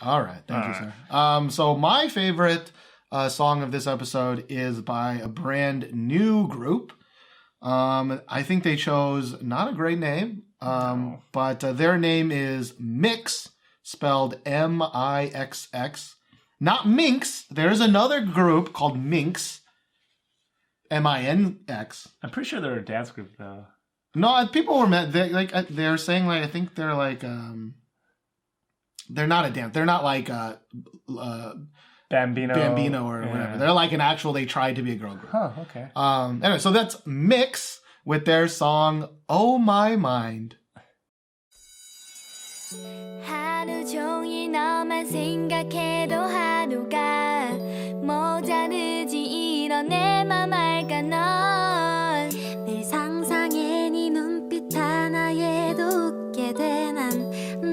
All right. Thank you, sir. So my favorite song of this episode is by a brand new group. I think they chose not a great name, but their name is Mixx, spelled Mixx. Not Mixx. There's another group called Mixx, Minx. I'm pretty sure they're a dance group, though. No, people were meant. They're saying like I think they're like they're not a dance. They're not like Bambino or whatever. They're like an actual. They tried to be a girl group. Huh. Okay. Anyway, so that's Mixx with their song "Oh My Mind." 하루 종일 너만 생각해도 하루가 모자르지 이런 내 맘 알까 넌 늘 상상해 네 눈빛 하나에도 웃게 돼 난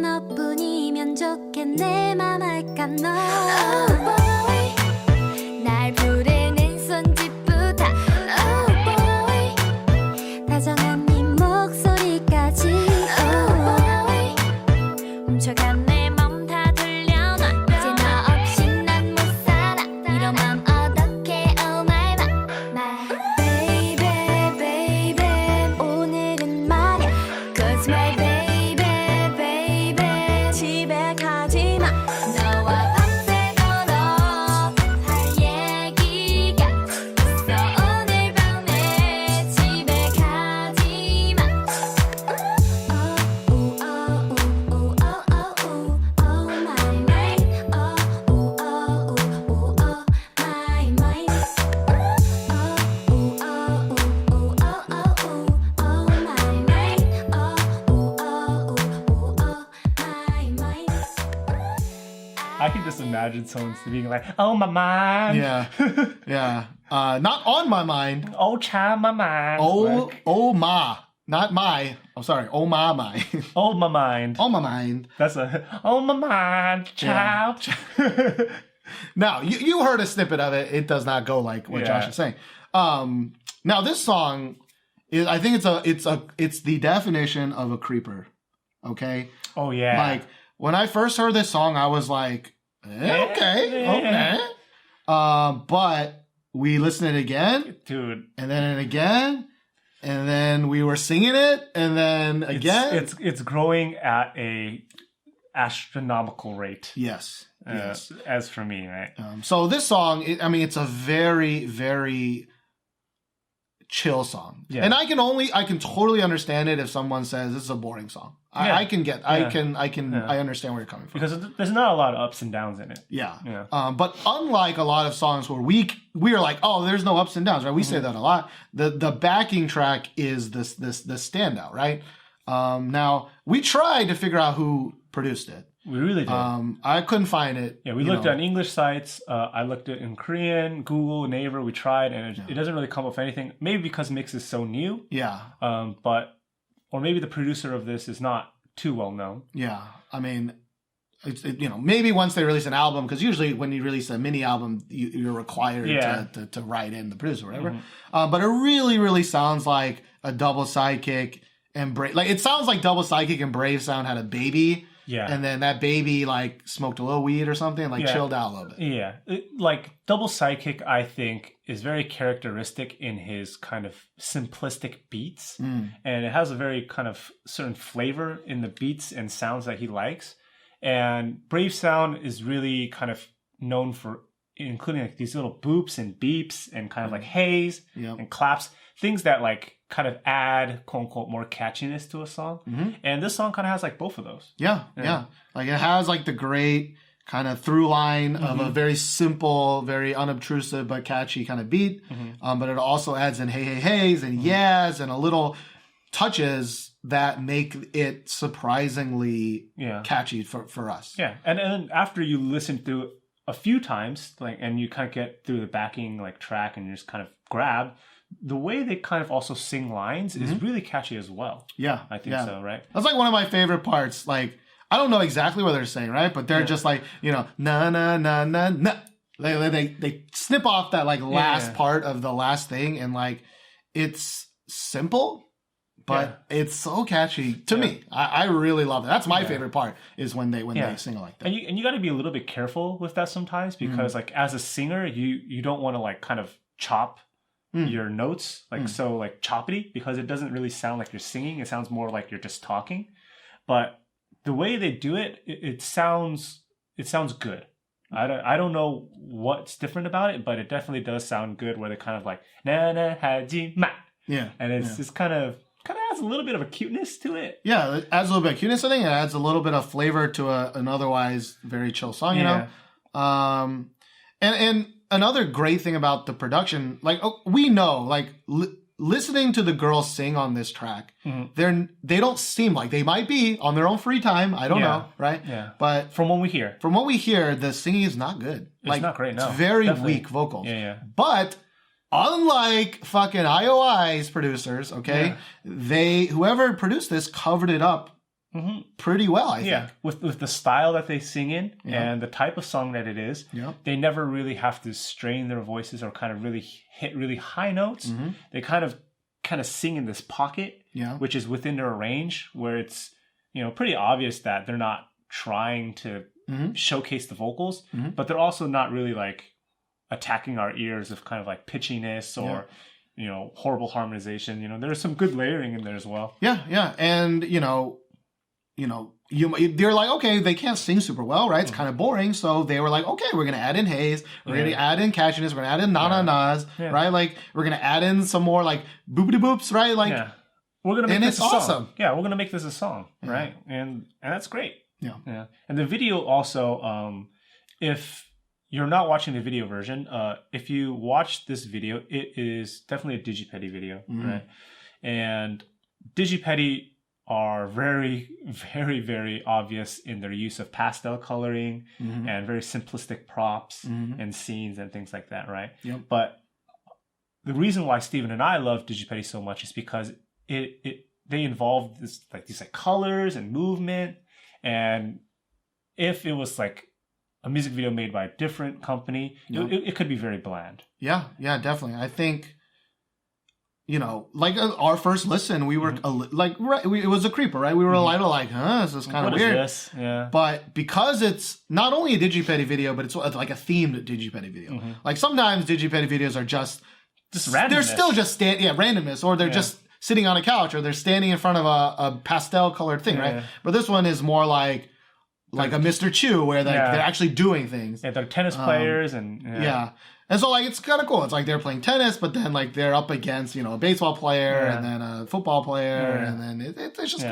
너뿐이면 좋겠네 내 맘 알까 넌 Oh boy 날 부르는 손짓부터 Oh boy 다정한 네 목소리까지 Oh boy 훔쳐간 내 맘 다 돌려놔 이제 너 없이 난 못 살아 이런 맘 어떡해 Oh my baby baby 오늘은 말야 Cause my baby baby 집에 가지마 너와 밤새도록 할 얘기가 있어 오늘 밤에 집에 가지마 Oh oh oh my mind oh my mind my mind my mind I can just imagine someone being like, "Oh my mind, Yeah. Not on my mind. oh child, my mind, Oh ma. Not my. I'm sorry. Oh my mind. oh my mind." On my mind. That's oh my mind, child. Now, you heard a snippet of it. It does not go like what Josh is saying. Now this song is, I think it's the definition of a creeper. Okay? Oh yeah. Like when I first heard this song, I was like, okay. But we listened to it again, dude, and then again, and then we were singing it, and then again. It's growing at a astronomical rate. Yes. Yes. As for me, right? So this song, it's a very, very chill song. Yeah. And I can totally understand it if someone says this is a boring song. I understand where you're coming from. Because there's not a lot of ups and downs in it. Yeah. But unlike a lot of songs where we are like, oh, there's no ups and downs, right? We say that a lot. The backing track is the standout, right? Now we tried to figure out who produced it. We really did. I couldn't find it. Yeah, we looked on English sites. I looked at it in Korean, Google, Naver. We tried, and it doesn't really come up with anything. Maybe because Mixx is so new. Yeah. Or maybe the producer of this is not too well known. Yeah, maybe once they release an album, because usually when you release a mini album, you're required to write in the producer or whatever. Mm-hmm. But it really, really sounds like a Double Sidekick and it sounds like Double Sidekick and Brave Sound had a baby. Yeah. And then that baby smoked a little weed or something, chilled out a little bit. Yeah. Double Sidekick, I think, is very characteristic in his kind of simplistic beats. And it has a very kind of certain flavor in the beats and sounds that he likes. And Brave Sound is really kind of known for including these little boops and beeps and kind of haze and claps. Things that kind of add quote unquote more catchiness to a song. Mm-hmm. And this song kind of has both of those. Yeah. It has the great kind of through line of a very simple, very unobtrusive but catchy kind of beat. Mm-hmm. But it also adds in hey, hey, heys and yes and a little touches that make it surprisingly catchy for us. Yeah. And then after you listen through a few times, and you kind of get through the backing track and you just kind of grab, the way they kind of also sing lines is really catchy as well. Yeah. I think so, right? That's one of my favorite parts. I don't know exactly what they're saying, right? But they're just na na na na na. They snip off that last part of the last thing, and it's simple, but it's so catchy to me. I really love it. That's my favorite part is when they sing it like that. And you got to be a little bit careful with that sometimes because like as a singer, you don't want to like kind of chop your notes so like choppy because it doesn't really sound like you're singing. It sounds more like you're just talking. But the way they do it, it sounds good. I don't know what's different about it, but it definitely does sound good where they kind of like na na haji ma. Yeah. And it's kind of adds a little bit of a cuteness to it. Yeah, it adds a little bit of cuteness. I think it adds a little bit of flavor to an otherwise very chill song, you know? And another great thing about the production, like we know, like listening to the girls sing on this track, they don't seem like they might be on their own free time. I don't know, right? Yeah. But from what we hear, the singing is not good. It's not great. No, it's very weak vocals. Yeah. But unlike fucking IOI's producers, okay, whoever produced this covered it up pretty well, I think. With the style that they sing in and the type of song that it is, they never really have to strain their voices or kind of really hit really high notes. They kind of sing in this pocket, which is within their range, where it's pretty obvious that they're not trying to showcase the vocals, but they're also not really like attacking our ears of kind of like pitchiness or horrible harmonization. There's some good layering in there as well. And they're like, okay, they can't sing super well, right? It's kind of boring. So they were like, okay, we're going to add in haze. We're going to add in catchiness. We're going to add in na-na-nas, right? Like, we're going to add in some more like boopity-boops, right? Like, we're going to make this a awesome song. Yeah, we're going to make this a song, right? And that's great. Yeah. And the video also, if you're not watching the video version, if you watch this video, it is definitely a Digipedi video, right? And Digipedi are very, very, very obvious in their use of pastel coloring and very simplistic props and scenes and things like that, right? But the reason why Steven and I love Digipedi so much is because they involve these colors and movement. And if it was like a music video made by a different company, it could be very bland. Yeah, definitely. I think like our first listen, we were it was a creeper, right? We were a little like, this is kind of weird. What is this? Yeah. But because it's not only a Digipedi video, but it's like a themed Digipedi video. Like sometimes Digipedi videos are just randomness. They're still just randomness, or they're just sitting on a couch, or they're standing in front of a pastel colored thing, right? But this one is more like a Mr. Chew, where they're actually doing things. Yeah, they're tennis players and and so like it's kind of cool. It's like they're playing tennis, but then like they're up against a baseball player and then a football player, and then it's just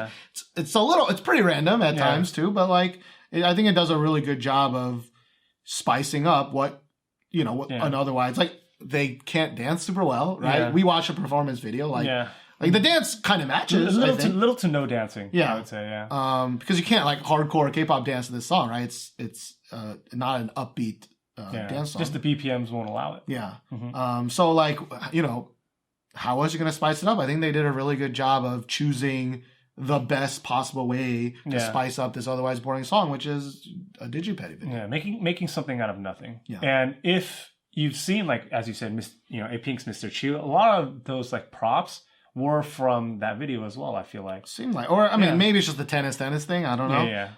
it's pretty random at times too. But like I think it does a really good job of spicing up what an otherwise like they can't dance super well, right? Yeah. We watch a performance video like the dance kind of matches. Little to no dancing. I would say because you can't like hardcore K-pop dance to this song, right? It's not an upbeat. Dance song. Just the BPMs won't allow it. Yeah. So like, how was you going to spice it up? I think they did a really good job of choosing the best possible way to spice up this otherwise boring song, which is a Digipedi video. Yeah, making something out of nothing. Yeah. And if you've seen, like, as you said, A Pink's Mr. Chew, a lot of those like props were from that video as well, I feel like. Seemed like. Or, I mean, maybe it's just the tennis thing. I don't know. Yeah.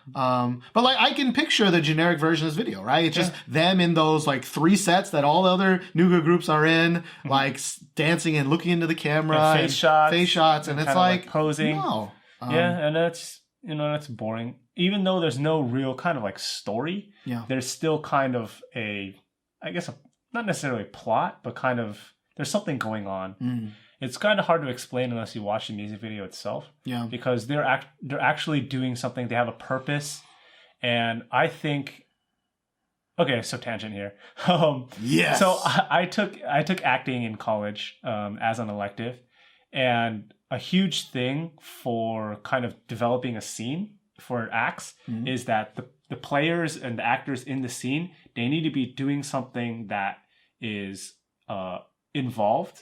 But, like, I can picture the generic version of this video, right? It's just them in those, like, 3 sets that all the other Nu.D groups are in, like, dancing and looking into the camera. And face shots. And it's like posing. No. And that's, that's boring. Even though there's no real kind of, like, story, there's still kind of not necessarily plot, but kind of, there's something going on. It's kind of hard to explain unless you watch the music video itself. Yeah. Because they're actually doing something. They have a purpose. And I think... Okay, so tangent here. Yes. So I took acting in college as an elective. And a huge thing for kind of developing a scene for acts is that the players and the actors in the scene, they need to be doing something that is involved,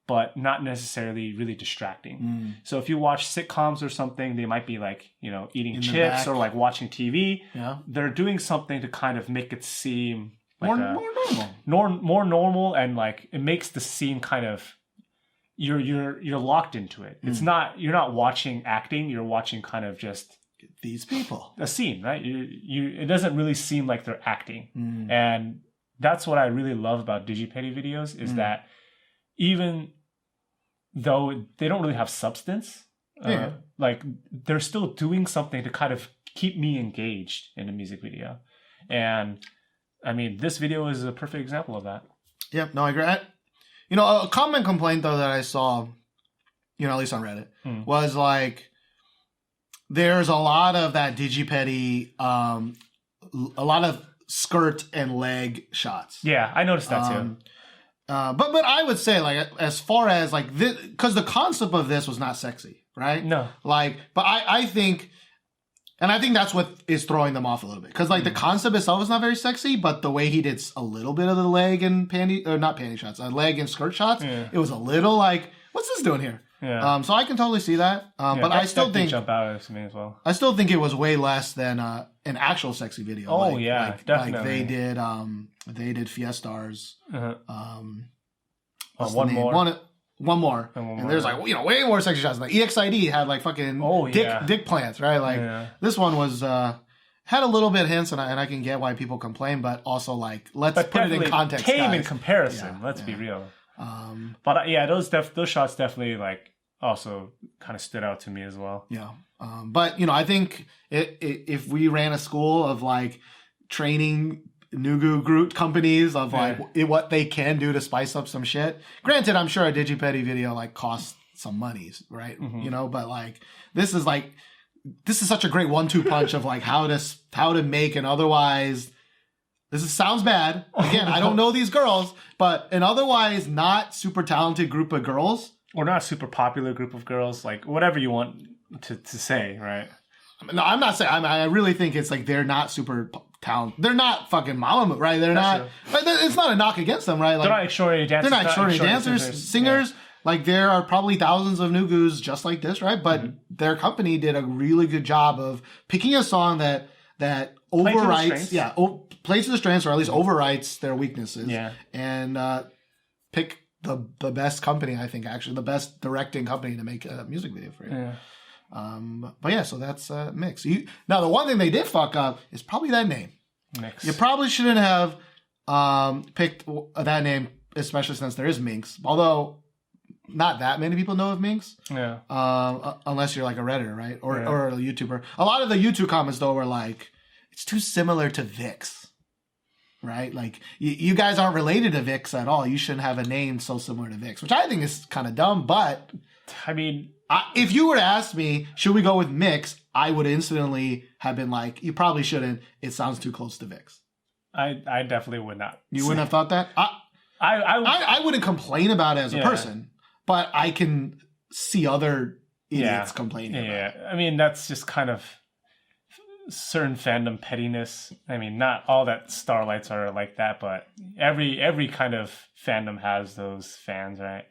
but not necessarily really distracting. So if you watch sitcoms or something, they might be like, eating chips or like watching TV. Yeah. They're doing something to kind of make it seem like more normal. More normal, and like it makes the scene kind of you're locked into it. It's not, you're not watching acting, you're watching kind of just these people, a scene, right? It doesn't really seem like they're acting. And that's what I really love about Digipedi videos is that even though they don't really have substance, like they're still doing something to kind of keep me engaged in a music video. And I mean, this video is a perfect example of that. Yeah, no, I agree. You know, a common complaint though that I saw, you know, at least on Reddit, was like there's a lot of that Digipedi, a lot of skirt and leg shots. Yeah, I noticed that too. But I would say like as far as like this, because the concept of this was not sexy, right? No. Like, but I think, and I think that's what is throwing them off a little bit. Because like the concept itself is not very sexy, but the way he did a little bit of the leg and panty, or not panty shots, leg and skirt shots, it was a little like, what's this doing here? Yeah. So I can totally see that. But I still think jump out to me as well. I still think it was way less than an actual sexy video. Oh yeah, definitely. Like they did Fiestars. One more. And there's like, you know, way more sexy shots. Like EXID had like fucking dick plants, right? Like this one was had a little bit of hints, and I can get why people complain, but also like let's put it in context. Tame guys. in comparison. Let's be real. But yeah, those shots definitely like also kind of stood out to me as well. Yeah. But you know, I think if we ran a school of like training Nu.D group companies of like what they can do to spice up some shit. Granted, I'm sure a Digipedi video like costs some monies, right? You know, but like this is such a great 1-2 punch of like how to make an otherwise. Sounds bad. Again, I don't know these girls, but an otherwise not super talented group of girls, or not super popular group of girls, like whatever you want to say, right? No, I'm not saying. I really think it's like they're not super talented. They're not fucking Mamamoo, right? They're not. Like, it's not a knock against them, right? Like, they're not extraordinary dancers. They're not extraordinary dancers, singers. Yeah. Like there are probably thousands of Nu.Ds just like this, right? But their company did a really good job of picking a song that overwrites, plays to the strengths, or at least overwrites their weaknesses. Yeah, and pick the best company, I think, actually the best directing company to make a music video for you. Yeah. But yeah, so that's Mixx. Now, the one thing they did fuck up is probably that name. Mixx. You probably shouldn't have picked that name, especially since there is Mixx. Although, not that many people know of Mixx. Yeah. Unless you're like a Redditor, right? Or a YouTuber. A lot of the YouTube comments, though, were like, it's too similar to VIX. Right? Like, you guys aren't related to VIX at all. You shouldn't have a name so similar to VIX, which I think is kind of dumb, but... I mean... if you were to ask me, should we go with Mixx, I would instantly have been like, you probably shouldn't. It sounds too close to VIX. I definitely would not. You wouldn't have thought that? I wouldn't complain about it as a person, but I can see other idiots complaining about it. I mean, that's just kind of certain fandom pettiness. I mean, not all that Starlights are like that, but every kind of fandom has those fans, right?